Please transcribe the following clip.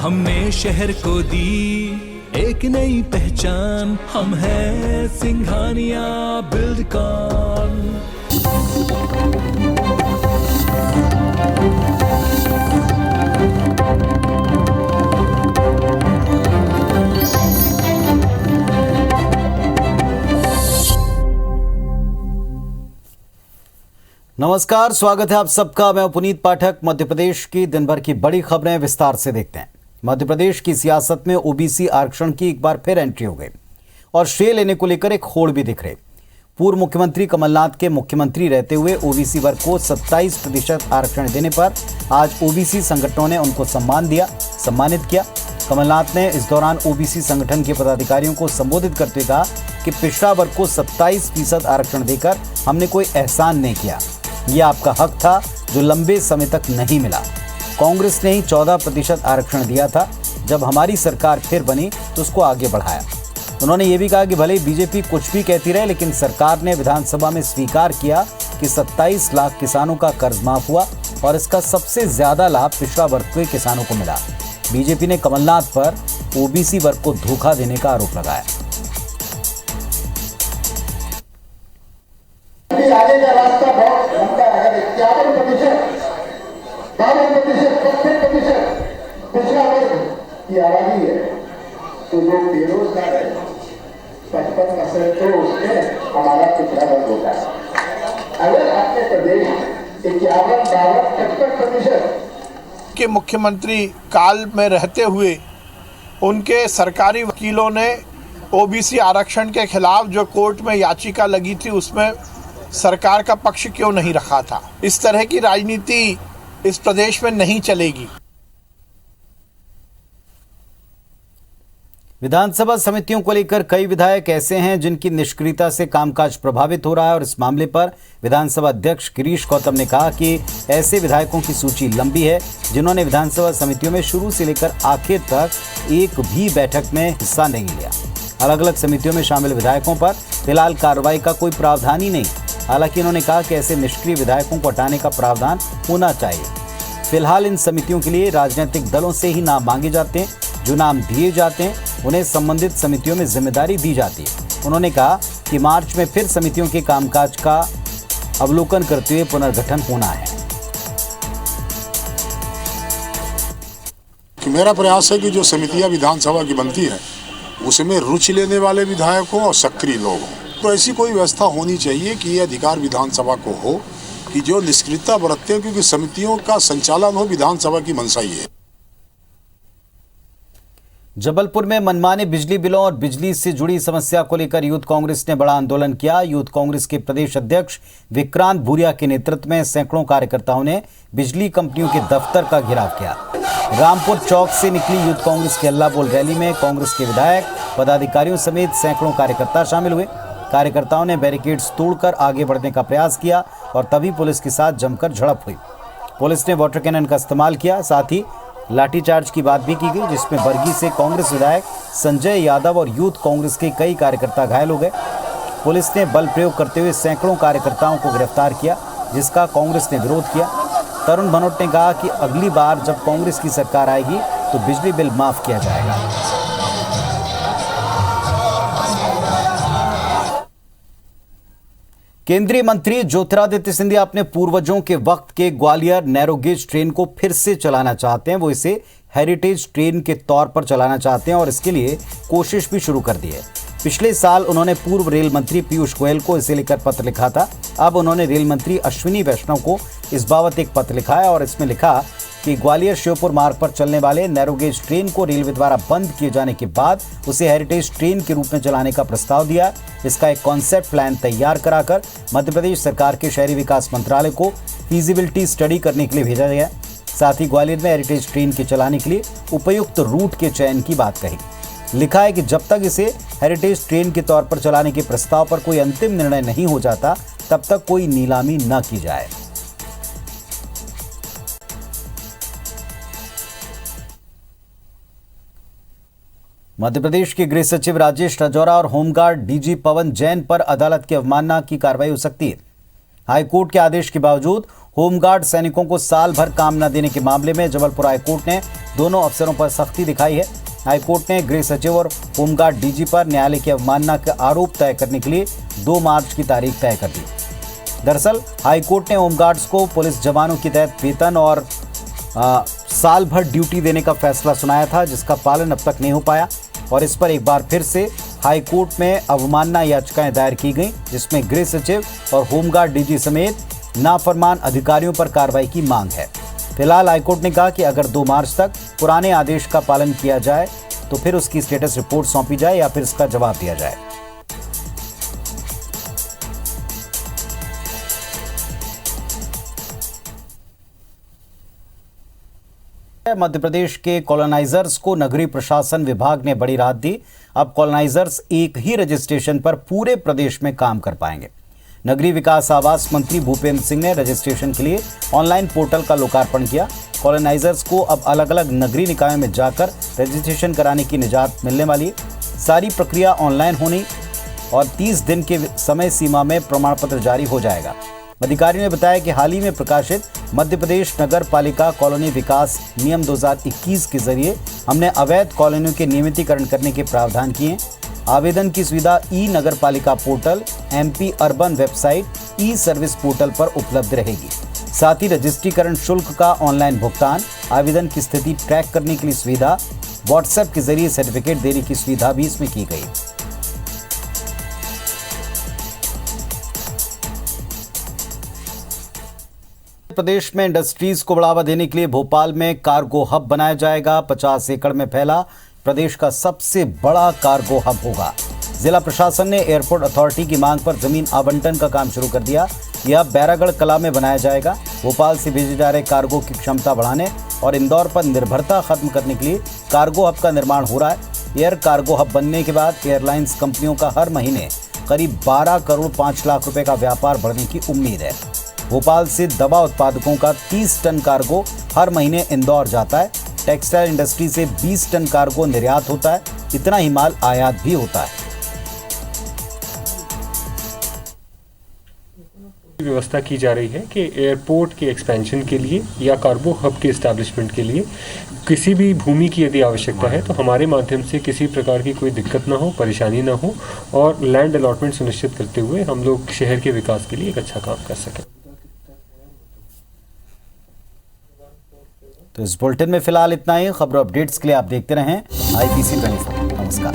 हमने शहर को दी एक नई पहचान, हम हैं सिंघानिया बिल्डकॉन। नमस्कार, स्वागत है आप सबका। मैं पुनीत पाठक। मध्य प्रदेश की दिन भर की बड़ी खबरें विस्तार से देखते हैं। मध्य प्रदेश की सियासत में ओबीसी आरक्षण की एक बार फिर एंट्री हो गई और श्रेय लेने को लेकर एक होड़ भी दिख रहे। पूर्व मुख्यमंत्री कमलनाथ के मुख्यमंत्री रहते हुए ओबीसी वर्ग को 27% आरक्षण देने पर आज ओबीसी संगठनों ने उनको सम्मानित किया। कमलनाथ ने इस दौरान ओबीसी संगठन के पदाधिकारियों को संबोधित करते हुए कहा कि पिछड़ा वर्ग को 27% आरक्षण देकर हमने कोई एहसान नहीं किया, ये आपका हक था जो लंबे समय तक नहीं मिला। कांग्रेस ने ही 14% आरक्षण दिया था, जब हमारी सरकार फिर बनी तो उसको आगे बढ़ाया। उन्होंने ये भी कहा कि भले बीजेपी कुछ भी कहती रहे, लेकिन सरकार ने विधानसभा में स्वीकार किया कि 27 लाख किसानों का कर्ज माफ हुआ और इसका सबसे ज्यादा लाभ पिछड़ा वर्ग के किसानों को मिला। बीजेपी ने कमलनाथ पर ओबीसी वर्ग को धोखा देने का आरोप लगाया। आगे का रास्ता बहुत लंबा है। अगर 51%, 52%, पिछड़ा वर्ग की आबादी है, तो जो बेरोजगार है 55% तो उसमें हमारा पिछड़ा वर्ग होता है। अगर आपके प्रदेश 51, 52, 55% के मुख्यमंत्री काल में रहते हुए उनके सरकारी वकीलों ने ओबीसी आरक्षण के खिलाफ जो कोर्ट में याचिका लगी थी उसमें सरकार का पक्ष क्यों नहीं रखा था? इस तरह की राजनीति इस प्रदेश में नहीं चलेगी। विधानसभा समितियों को लेकर कई विधायक ऐसे हैं जिनकी निष्क्रियता से कामकाज प्रभावित हो रहा है और इस मामले पर विधानसभा अध्यक्ष गिरीश गौतम ने कहा कि ऐसे विधायकों की सूची लंबी है जिन्होंने विधानसभा समितियों में शुरू से लेकर आखिर तक एक भी बैठक में हिस्सा नहीं लिया। अलग अलग समितियों में शामिल विधायकों पर फिलहाल कार्रवाई का कोई प्रावधान ही नहीं। हालांकि उन्होंने कहा कि ऐसे निष्क्रिय विधायकों को हटाने का प्रावधान होना चाहिए। फिलहाल इन समितियों के लिए राजनीतिक दलों से ही नाम मांगे जाते हैं। जो नाम दिए जाते हैं उन्हें संबंधित समितियों में जिम्मेदारी दी जाती है। उन्होंने कहा कि मार्च में फिर समितियों के कामकाज का अवलोकन करते हुए पुनर्गठन होना है। कि मेरा प्रयास है कि जो समितियां विधानसभा की बनती है उसमें रुचि लेने वाले विधायक हों और सक्रिय लोग हों। तो ऐसी कोई व्यवस्था होनी चाहिए कि ये अधिकार विधानसभा को हो कि जो निष्क्रियता बरतते हैं, क्योंकि समितियों का संचालन हो विधानसभा की मंशा ही है। जबलपुर में मनमाने बिजली बिलों और बिजली से जुड़ी समस्या को लेकर यूथ कांग्रेस ने बड़ा आंदोलन किया। यूथ कांग्रेस के प्रदेश अध्यक्ष विक्रांत भूरिया के नेतृत्व में सैकड़ों कार्यकर्ताओं ने बिजली कंपनियों के दफ्तर का घेराव किया। रामपुर चौक से निकली यूथ कांग्रेस की हल्ला बोल रैली में कांग्रेस के विधायक, पदाधिकारियों समेत सैकड़ों कार्यकर्ता शामिल हुए। कार्यकर्ताओं ने बैरिकेड्स तोड़कर आगे बढ़ने का प्रयास किया और तभी पुलिस के साथ जमकर झड़प हुई। पुलिस ने वाटर कैनन का इस्तेमाल किया, साथ ही लाठीचार्ज की बात भी की गई, जिसमें बरगी से कांग्रेस विधायक संजय यादव और यूथ कांग्रेस के कई कार्यकर्ता घायल हो गए। पुलिस ने बल प्रयोग करते हुए सैकड़ों कार्यकर्ताओं को गिरफ्तार किया, जिसका कांग्रेस ने विरोध किया। तरुण भनोट ने कहा कि अगली बार जब कांग्रेस की सरकार आएगी तो बिजली बिल माफ किया जाएगा। केंद्रीय मंत्री ज्योतिरादित्य सिंधिया अपने पूर्वजों के वक्त के ग्वालियर नैरोगेज ट्रेन को फिर से चलाना चाहते हैं। वो इसे हेरिटेज ट्रेन के तौर पर चलाना चाहते हैं और इसके लिए कोशिश भी शुरू कर दी है। पिछले साल उन्होंने पूर्व रेल मंत्री पीयूष गोयल को इसे लेकर पत्र लिखा था। अब उन्होंने रेल मंत्री अश्विनी वैष्णव को इस बाबत एक पत्र लिखा है और इसमें लिखा कि ग्वालियर श्योपुर मार्ग पर चलने वाले नैरोगेज ट्रेन को रेलवे द्वारा बंद किए जाने के बाद उसे हेरिटेज ट्रेन के रूप में चलाने का प्रस्ताव दिया। इसका एक कॉन्सेप्ट प्लान तैयार कराकर मध्य प्रदेश सरकार के शहरी विकास मंत्रालय को फीजिबिलिटी स्टडी करने के लिए भेजा गया। साथ ही ग्वालियर में हेरिटेज ट्रेन के चलाने के लिए उपयुक्त रूट के चयन की बात कही। लिखा है कि जब तक इसे हेरिटेज ट्रेन के तौर पर चलाने के प्रस्ताव पर कोई अंतिम निर्णय नहीं हो जाता, तब तक कोई नीलामी न की जाए। मध्य प्रदेश के गृह सचिव राजेश राजौरा और होमगार्ड डीजी पवन जैन पर अदालत की अवमानना की कार्रवाई हो सकती है। हाईकोर्ट के आदेश के बावजूद होमगार्ड सैनिकों को साल भर काम न देने के मामले में जबलपुर हाईकोर्ट ने दोनों अफसरों पर सख्ती दिखाई है। हाईकोर्ट ने गृह सचिव और होमगार्ड डीजी पर न्यायालय की अवमानना के आरोप तय करने के लिए 2 मार्च की तारीख तय कर दी। दरअसल हाईकोर्ट ने होमगार्ड्स को पुलिस जवानों के तहत वेतन और साल भर ड्यूटी देने का फैसला सुनाया था, जिसका पालन अब तक नहीं हो पाया और इस पर एक बार फिर से हाईकोर्ट में अवमानना याचिकाएं दायर की गई, जिसमें गृह सचिव और होमगार्ड डीजी समेत नाफरमान अधिकारियों पर कार्रवाई की मांग है। फिलहाल हाईकोर्ट ने कहा कि अगर 2 मार्च तक पुराने आदेश का पालन किया जाए तो फिर उसकी स्टेटस रिपोर्ट सौंपी जाए या फिर इसका जवाब दिया जाए। मध्य प्रदेश के कॉलोनाइजर्स को नगरीय प्रशासन विभाग ने बड़ी राहत दी। अब कॉलोनाइजर्स एक ही रजिस्ट्रेशन पर पूरे प्रदेश में काम कर पाएंगे। नगरीय विकास आवास मंत्री भूपेंद्र सिंह ने रजिस्ट्रेशन के लिए ऑनलाइन पोर्टल का लोकार्पण किया। कॉलोनाइजर्स को अब अलग अलग नगरीय निकायों में जाकर रजिस्ट्रेशन कराने की निजात मिलने वाली है। सारी प्रक्रिया ऑनलाइन होनी और 30 दिन के समय सीमा में प्रमाण पत्र जारी हो जाएगा। अधिकारियों ने बताया कि हाल ही में प्रकाशित मध्य प्रदेश नगर पालिका कॉलोनी विकास नियम 2021 के जरिए हमने अवैध कॉलोनियों के नियमितीकरण करने के प्रावधान किए। आवेदन की सुविधा ई नगर पालिका पोर्टल, MP अर्बन वेबसाइट, ई सर्विस पोर्टल पर उपलब्ध रहेगी। साथ ही रजिस्ट्रीकरण शुल्क का ऑनलाइन भुगतान, आवेदन की स्थिति ट्रैक करने के लिए सुविधा, व्हाट्सएप के जरिए सर्टिफिकेट देने की सुविधा भी इसमें की गई। प्रदेश में इंडस्ट्रीज को बढ़ावा देने के लिए भोपाल में कार्गो हब बनाया जाएगा। 50 एकड़ में फैला प्रदेश का सबसे बड़ा कार्गो हब होगा। जिला प्रशासन ने एयरपोर्ट अथॉरिटी की मांग पर जमीन आवंटन का काम शुरू कर दिया। यह बैरागढ़ कला में बनाया जाएगा। भोपाल से भेजे जा रहे कार्गो की क्षमता बढ़ाने और इंदौर पर निर्भरता खत्म करने के लिए कार्गो हब का निर्माण हो रहा है। एयर कार्गो हब बनने के बाद एयरलाइंस कंपनियों का हर महीने करीब 12 करोड़ 5 लाख रुपए का व्यापार बढ़ने की उम्मीद है। भोपाल से दवा उत्पादकों का 30 टन कार्गो हर महीने इंदौर जाता है। टेक्सटाइल इंडस्ट्री से 20 टन कार्गो निर्यात होता है। इतना ही माल आयात भी होता है। व्यवस्था की जा रही है कि एयरपोर्ट के एक्सपेंशन के लिए या कार्गो हब के एस्टैब्लिशमेंट के लिए किसी भी भूमि की यदि आवश्यकता है तो हमारे माध्यम से किसी प्रकार की कोई दिक्कत ना हो, परेशानी ना हो और लैंड अलॉटमेंट सुनिश्चित करते हुए हम लोग शहर के विकास के लिए एक अच्छा काम कर सकें। तो इस बुलेटिन में फिलहाल इतना ही। खबर अपडेट्स के लिए आप देखते रहें IPC 24। नमस्कार।